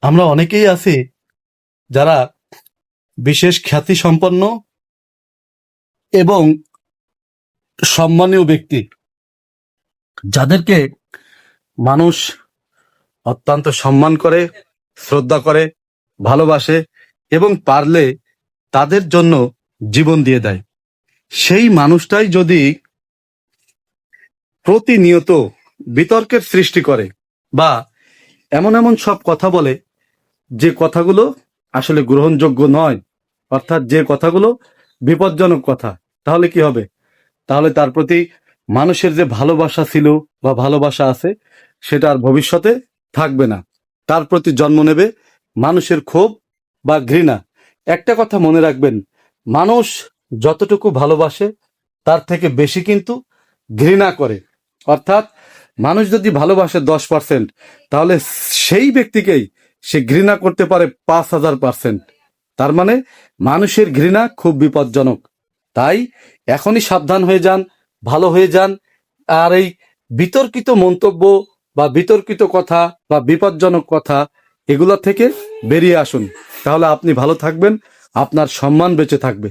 আমরা অনেকেই আছি যারা বিশেষ খ্যাতি সম্পন্ন এবং সম্মানীয় ব্যক্তি, যাদেরকে মানুষ অত্যন্ত সম্মান করে, শ্রদ্ধা করে, ভালোবাসে এবং পারলে তাদের জন্য জীবন দিয়ে দেয়। সেই মানুষটাই যদি প্রতিনিয়ত বিতর্কের সৃষ্টি করে বা এমন এমন সব কথা বলে যে কথাগুলো আসলে গ্রহণযোগ্য নয়, অর্থাৎ যে কথাগুলো বিপজ্জনক কথা, তাহলে কি হবে? তাহলে তার প্রতি মানুষের যে ভালোবাসা ছিল বা ভালোবাসা আছে সেটা আর ভবিষ্যতে থাকবে না। তার প্রতি জন্ম নেবে মানুষের ক্ষোভ বা ঘৃণা। একটা কথা মনে রাখবেন, মানুষ যতটুকু ভালোবাসে তার থেকে বেশি কিন্তু ঘৃণা করে। অর্থাৎ মানুষ যদি ভালোবাসে 10%, তাহলে সেই ব্যক্তিকেই সে ঘৃণা করতে পারে 5000%। তার মানে মানুষের ঘৃণা খুব বিপজ্জনক। তাই এখনই সাবধান হয়ে যান, ভালো হয়ে যান, আর এই বিতর্কিত মন্তব্য বা বিতর্কিত কথা বা বিপজ্জনক কথা এগুলা থেকে বেরিয়ে আসুন। তাহলে আপনি ভালো থাকবেন, আপনার সম্মান বেঁচে থাকবে।